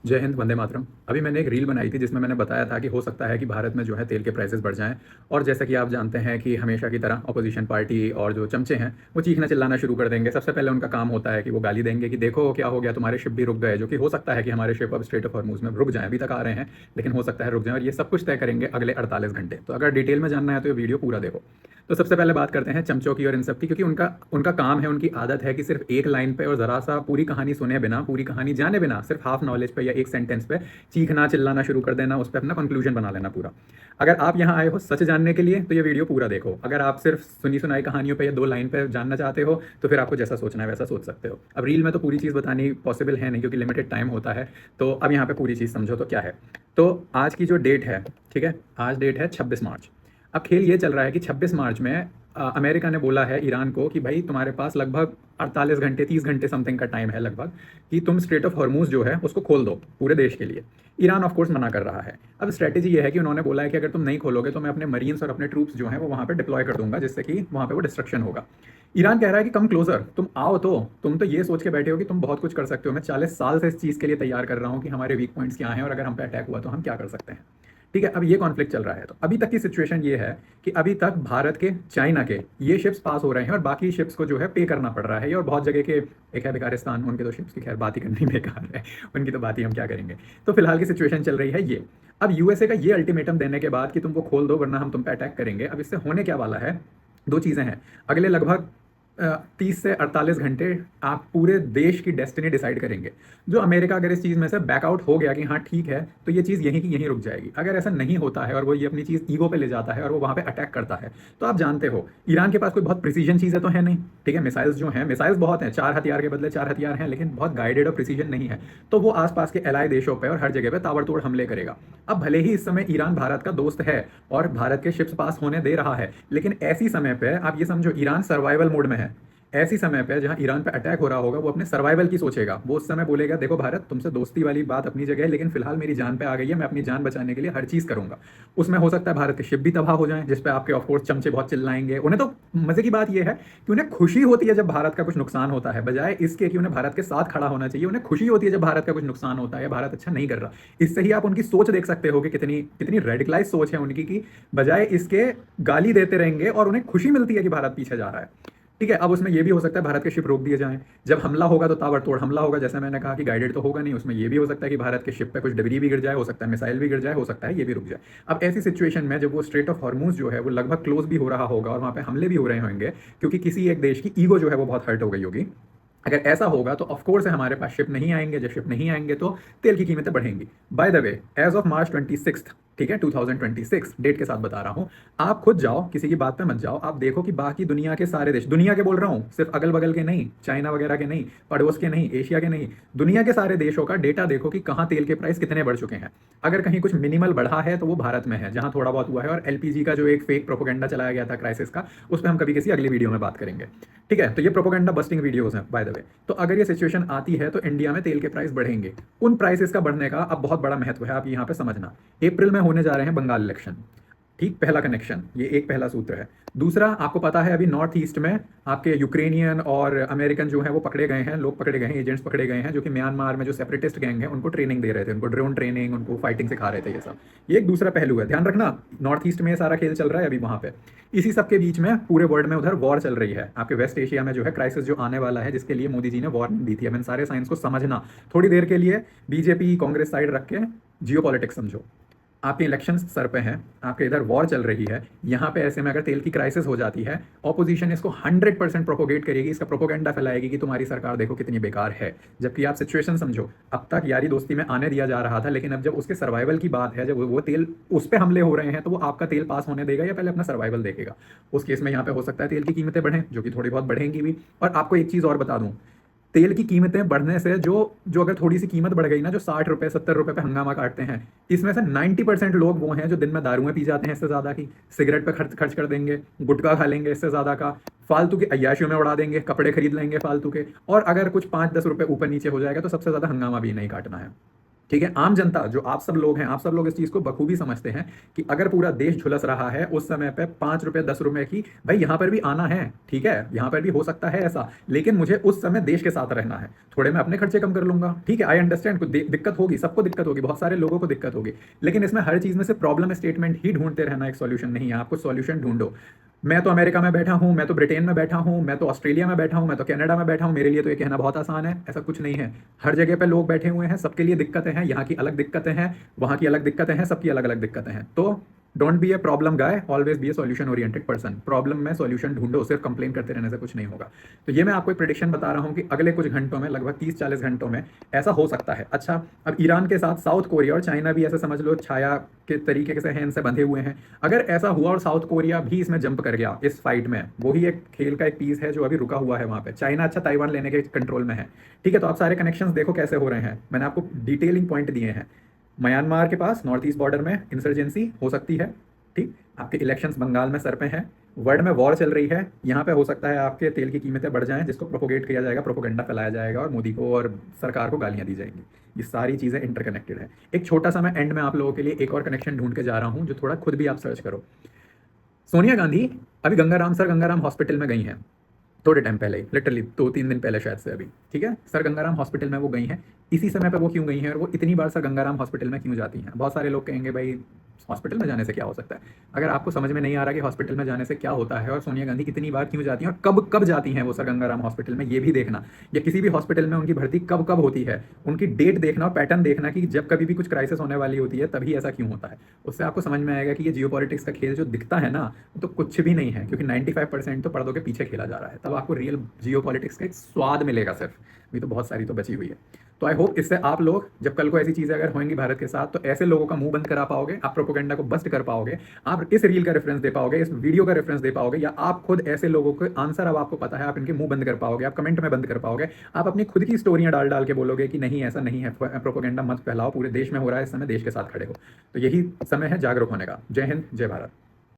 जय हिंद, वंदे मातरम। अभी मैंने एक रील बनाई थी जिसमें मैंने बताया था कि हो सकता है कि भारत में जो है तेल के प्राइसेस बढ़ जाएँ और जैसा कि आप जानते हैं कि हमेशा की तरह अपोज़िशन पार्टी और जो चमचे हैं, वो चीखना चिल्लाना शुरू कर देंगे। सबसे पहले उनका काम होता है कि वो गाली देंगे कि देखो क्या हो गया, तुम्हारे शिप भी रुक गए, जो कि हो सकता है कि हमारे शिप अब स्ट्रेट ऑफ हॉर्मूज़ में रुक जाएँ। अभी तक आ रहे हैं, लेकिन हो सकता है रुक जाएँ और ये सब कुछ तय करेंगे अगले 48 घंटे। तो अगर डिटेल में जानना है तो ये वीडियो पूरा देखो। तो सबसे पहले बात करते हैं चमचों की और इन सब की, क्योंकि उनका उनका काम है, उनकी आदत है कि सिर्फ एक लाइन पे और ज़रा-सा पूरी कहानी सुने बिना, पूरी कहानी जाने बिना, सिर्फ हाफ नॉलेज पे या एक सेंटेंस पे चीखना चिल्लाना शुरू कर देना, उस पे अपना कंक्लूजन बना लेना पूरा। अगर आप यहाँ आए हो सच जानने के लिए तो ये वीडियो पूरा देखो। अगर आप सिर्फ सुनी सुनाई कहानियों पे या 2 लाइन पे जानना चाहते हो तो फिर आपको जैसा सोचना है वैसा सोच सकते हो। अब रील में तो पूरी चीज़ बतानी पॉसिबल है नहीं क्योंकि लिमिटेड टाइम होता है। तो अब यहाँ पे पूरी चीज़ समझो तो क्या है। तो आज की जो डेट है, ठीक है? आज डेट है 26 मार्च। अब खेल ये चल रहा है कि 26 मार्च में अमेरिका ने बोला है ईरान को कि भाई तुम्हारे पास लगभग 48 घंटे 30 घंटे समथिंग का टाइम है लगभग, कि तुम स्ट्रेट ऑफ हॉर्मूज जो है उसको खोल दो पूरे देश के लिए। ईरान ऑफ कोर्स मना कर रहा है। अब स्ट्रेटेजी ये है कि उन्होंने बोला है कि अगर तुम नहीं खोलोगे तो मैं अपने मरीन्स और अपने ट्रूप्स जो हैं वो वहाँ पे डिप्लॉय कर दूंगा, जिससे कि वहाँ पे वो डिस्ट्रक्शन होगा। ईरान कह रहा है कि कम क्लोजर, तुम आओ। तो तुम तो ये सोच के बैठे हो कि तुम बहुत कुछ कर सकते हो। मैं 40 साल से इस चीज़ के लिए तैयार कर रहा हूँ कि हमारे वीक पॉइंट्स क्या हैं और अगर हम पे अटैक हुआ तो हम क्या कर सकते हैं। ठीक है, अब ये कॉन्फ्लिक्ट चल रहा है। तो अभी तक की सिचुएशन ये है कि अभी तक भारत के, चाइना के ये शिप्स पास हो रहे हैं और बाकी शिप्स को जो है पे करना पड़ रहा है। और बहुत जगह के, एक है बेकारिस्तान, उनके तो शिप्स की खैर बात ही करनी बेकार है, उनकी तो बात ही हम क्या करेंगे। तो फिलहाल की सिचुएशन चल रही है ये। अब यूएसए का ये अल्टीमेटम देने के बाद कि तुम वो खोल दो वरना हम तुम पे अटैक करेंगे, अब इससे होने क्या वाला है, दो चीज़ें हैं। अगले लगभग 30 से 48 घंटे आप पूरे देश की डेस्टिनी डिसाइड करेंगे। जो अमेरिका अगर इस चीज़ में से बैकआउट हो गया कि हाँ ठीक है, तो ये चीज़ यहीं की यहीं रुक जाएगी। अगर ऐसा नहीं होता है और वो ये अपनी चीज़ ईगो पे ले जाता है और वो वहाँ पे अटैक करता है, तो आप जानते हो ईरान के पास कोई बहुत प्रिसीजन चीज़ें तो है नहीं। ठीक है, मिसाइल्स जो हैं, मिसाइल्स बहुत हैं, 4 हथियार के बदले 4 हथियार हैं, लेकिन बहुत गाइडेड और प्रिसीजन नहीं है। तो वो आसपास के एलाय देशों पर और हर जगह पर ताबड़तोड़ हमले करेगा। अब भले ही इस समय ईरान भारत का दोस्त है और भारत के शिप्स पास होने दे रहा है, लेकिन ऐसी समय पर आप ये समझो ईरान सर्वाइवल मोड में है। ऐसी समय पे जहां ईरान पे अटैक हो रहा होगा, वो अपने सर्वाइवल की सोचेगा। वो उस समय बोलेगा देखो भारत, तुमसे दोस्ती वाली बात अपनी जगह है, लेकिन फिलहाल मेरी जान पे आ गई है, मैं अपनी जान बचाने के लिए हर चीज़ करूंगा। उसमें हो सकता है भारत के शिप भी तबाह हो जाएं, जिसपे आपके ऑफकोर्स चमचे बहुत चिल्लाएंगे। उन्हें तो मजे की बात यह है कि उन्हें खुशी होती है जब भारत का कुछ नुकसान होता है, बजाय इसके कि उन्हें भारत के साथ खड़ा होना चाहिए। उन्हें खुशी होती है जब भारत का कुछ नुकसान होता है, भारत अच्छा नहीं कर रहा। इससे ही आप उनकी सोच देख सकते हो कि कितनी कितनी रेडिकलाइज सोच है उनकी, कि बजाय इसके गाली देते रहेंगे और उन्हें खुशी मिलती है कि भारत पीछे जा रहा है। ठीक है, अब उसमें ये भी हो सकता है भारत के शिप रोक दिए जाएं। जब हमला होगा तो ताबड़तोड़ हमला होगा, जैसे मैंने कहा कि गाइडेड तो होगा नहीं। उसमें ये भी हो सकता है कि भारत के शिप पे कुछ डिबरी भी गिर जाए, हो सकता है मिसाइल भी गिर जाए, हो सकता है ये भी रुक जाए। अब ऐसी सिचुएशन में जब वो स्ट्रेट ऑफ हॉर्मूज जो है वो लगभग क्लोज भी हो रहा होगा और वहाँ पे हमले भी हो रहे होंगे, क्योंकि किसी एक देश की ईगो जो है वो बहुत हर्ट हो गई होगी। अगर ऐसा होगा तो ऑफकोर्स हमारे पास शिप नहीं आएंगे। जब शिप नहीं आएंगे तो तेल की कीमतें बढ़ेंगी। By the way, as of March 26, ठीक है, 2026 डेट के साथ बता रहा हूं। आप खुद जाओ, किसी की बात पे मत जाओ। आप देखो कि बाकी दुनिया के सारे देश, दुनिया के बोल रहा हूं, सिर्फ अगल बगल के नहीं, चाइना वगैरह के नहीं, पड़ोस के नहीं, एशिया के नहीं, दुनिया के सारे देशों का डेटा देखो कि कहां तेल के प्राइस कितने बढ़ चुके हैं। अगर कहीं कुछ मिनिमल बढ़ा है तो वो भारत में है, जहां थोड़ा बहुत हुआ है। और एलपीजी का जो एक फेक प्रोपोगंडा चलाया गया था क्राइसिस का, उस पर हम कभी किसी अगली वीडियो में बात करेंगे। ठीक है, तो ये प्रोपोगंडा बस्टिंग वीडियोस हैं बाय द वे। तो अगर ये सिचुएशन आती है तो इंडिया में तेल के प्राइस बढ़ेंगे। उन प्राइसेस का बढ़ने का अब बहुत बड़ा महत्व है, आप यहाँ पे समझना। अप्रैल में होने जा रहे हैं बंगाल इलेक्शन। ठीक, पहला कनेक्शन, ये एक पहला सूत्र है। दूसरा, आपको पता है अभी नॉर्थ ईस्ट में आपके यूक्रेनियन और अमेरिकन जो है वो पकड़े गए हैं, लोग पकड़े गए हैं, एजेंट्स पकड़े गए हैं, जो कि म्यांमार में जो सेपरेटिस्ट गैंग है उनको ट्रेनिंग दे रहे थे, उनको ड्रोन ट्रेनिंग, उनको फाइटिंग सिखा रहे थे। ये सब, ये एक दूसरा पहलू है, ध्यान रखना। नॉर्थ ईस्ट में ये सारा खेल चल रहा है अभी वहाँ पे। इसी सब के बीच में पूरे वर्ल्ड में उधर वॉर चल रही है। आपके वेस्ट एशिया में जो है क्राइसिस जो आने वाला है, जिसके लिए मोदी जी ने वार्निंग दी थी। अब इन सारे साइंस को समझना, थोड़ी देर के लिए बीजेपी कांग्रेस साइड रख के जियो पॉलिटिक्स समझो। आपके इलेक्शंस सर पे हैं, आपके इधर वॉर चल रही है। यहाँ पे ऐसे में अगर तेल की क्राइसिस हो जाती है, ऑपोजिशन इसको 100% प्रोपोगेट करेगी, इसका प्रोपोगेंडा फैलाएगी कि तुम्हारी सरकार देखो कितनी बेकार है। जबकि आप सिचुएशन समझो, अब तक यारी दोस्ती में आने दिया जा रहा था, लेकिन अब जब उसके सर्वाइवल की बात है, जब वो तेल उस पर हमले हो रहे हैं, तो वो आपका तेल पास होने देगा या पहले अपना सर्वाइवल देखेगा। उस केस में यहाँ पे हो सकता है तेल की कीमतें बढ़ें, जो कि थोड़ी बहुत बढ़ेंगी भी। और आपको एक चीज़ और बता दूं, तेल की कीमतें बढ़ने से जो जो अगर थोड़ी सी कीमत बढ़ गई ना, जो 60 रुपए 70 रुपए पे हंगामा काटते हैं, इसमें से 90% लोग वो हैं जो दिन में दारुएं पी जाते हैं इससे ज़्यादा की, सिगरेट पे खर्च खर्च कर देंगे, गुटखा खा लेंगे इससे ज़्यादा का, फालतू की अय्याशियों में उड़ा देंगे, कपड़े खरीद लेंगे फालतू के। और अगर कुछ 5-10 रुपए ऊपर नीचे हो जाएगा तो सबसे ज़्यादा हंगामा भी नहीं काटना है। ठीक है, आम जनता जो आप सब लोग हैं, आप सब लोग इस चीज़ को बखूबी समझते हैं कि अगर पूरा देश झुलस रहा है उस समय पे 5 रुपए 10 रुपए की, भाई यहाँ पर भी आना है, ठीक है, यहाँ पर भी हो सकता है ऐसा, लेकिन मुझे उस समय देश के साथ रहना है, थोड़े मैं अपने खर्चे कम कर लूंगा, ठीक है, आई अंडरस्टैंड, कुछ दिक्कत होगी, सबको दिक्कत होगी, बहुत सारे लोगों को दिक्कत होगी, लेकिन इसमें हर चीज़ में से प्रॉब्लम स्टेटमेंट ही ढूंढते रहना एक सॉल्यूशन नहीं है, आपको सॉल्यूशन ढूंढो। मैं तो अमेरिका में बैठा हूँ, मैं तो ब्रिटेन में बैठा हूँ, मैं तो ऑस्ट्रेलिया में बैठा हूँ, मैं तो कनाडा में बैठा हूँ, मेरे लिए तो ये कहना बहुत आसान है, ऐसा कुछ नहीं है। हर जगह पे लोग बैठे हुए हैं, सबके लिए दिक्कतें हैं, यहाँ की अलग दिक्कतें हैं, वहाँ की अलग दिक्कतें हैं, सबकी अलग अलग दिक्कतें हैं। तो don't be a problem guy, always be A solution oriented person. Problem में सॉल्यूशन ढूंढो, सिर्फ कंप्लेन करते रहने से कुछ नहीं होगा। तो ये मैं आपको एक प्रेडिक्शन बता रहा हूँ कि अगले कुछ घंटों में, लगभग 30-40 घंटों में ऐसा हो सकता है। अच्छा, अब ईरान के साथ साउथ कोरिया और चाइना भी ऐसे समझ लो छाया के तरीके से हैं, इनसे बंधे हुए हैं। अगर ऐसा हुआ और साउथ कोरिया भी इसमें जंप कर गया इस फाइट में, वही एक खेल का एक पीस है जो अभी रुका हुआ है वहाँ पे। चाइना अच्छा ताइवान लेने के कंट्रोल में है, ठीक है, तो आप सारे कनेक्शंस देखो कैसे हो रहे हैं, मैंने आपको डिटेलिंग पॉइंट दिए हैं। म्यांमार के पास नॉर्थ ईस्ट बॉर्डर में इंसर्जेंसी हो सकती है, ठीक, आपके इलेक्शंस बंगाल में सर पे हैं, वर्ल्ड में वॉर चल रही है, यहाँ पे हो सकता है आपके तेल की कीमतें बढ़ जाएं, जिसको प्रोपोगेट किया जाएगा, प्रोपोगंडा फैलाया जाएगा और मोदी को और सरकार को गालियां दी जाएंगी। ये सारी चीज़ें इंटरकनेक्टेड है। एक छोटा सा मैं एंड में आप लोगों के लिए एक और कनेक्शन ढूंढ के जा रहा हूँ जो थोड़ा खुद भी आप सर्च करो। सोनिया गांधी अभी गंगाराम हॉस्पिटल में गई हैं, थोड़े टाइम पहले ही, लिटरली 2-3 दिन पहले शायद से अभी, ठीक है, सर गंगाराम हॉस्पिटल में वो गई हैं। इसी समय पे वो क्यों गई हैं और वो इतनी बार सर गंगाराम हॉस्पिटल में क्यों जाती हैं? बहुत सारे लोग कहेंगे भाई हॉस्पिटल में जाने से क्या हो सकता है। अगर आपको समझ में नहीं आ रहा कि हॉस्पिटल में जाने से क्या होता है और सोनिया गांधी इतनी बार क्यों जाती हैं और कब कब जाती हैं वो सर गंगाराम हॉस्पिटल में, ये भी देखना, या किसी भी हॉस्पिटल में उनकी भर्ती कब कब होती है, उनकी डेट देखना और पैटर्न देखना कि जब कभी भी कुछ क्राइसिस होने वाली होती है तभी ऐसा क्यों होता है। उससे आपको समझ में आएगा कि ये जियोपॉलिटिक्स का खेल जो दिखता है ना, वो तो कुछ भी नहीं है, क्योंकि 95% तो पर्दों के पीछे खेला जा रहा है। तब आपको रियल जियोपॉलिटिक्स का एक स्वाद मिलेगा सिर्फ, अभी तो बहुत सारी तो बची हुई है। तो आई होप इससे आप लोग जब कल को ऐसी चीज़ें अगर होंगी भारत के साथ, तो ऐसे लोगों का मुंह बंद करा पाओगे, आप प्रोपोगंडा को बस्ट कर पाओगे, आप इस रील का रेफरेंस दे पाओगे, इस वीडियो का रेफरेंस दे पाओगे, या आप खुद ऐसे लोगों के आंसर अब आपको पता है, आप इनके मुंह बंद कर पाओगे, आप कमेंट में बंद कर पाओगे, आप अपनी खुद की स्टोरियां डाल डाल के बोलोगे कि नहीं ऐसा नहीं है, प्रोपोगंडा मत फैलाओ, पूरे देश में हो रहा है इस समय, देश के साथ खड़े हो। तो यही समय है जागरूक होने का। जय हिंद, जय भारत।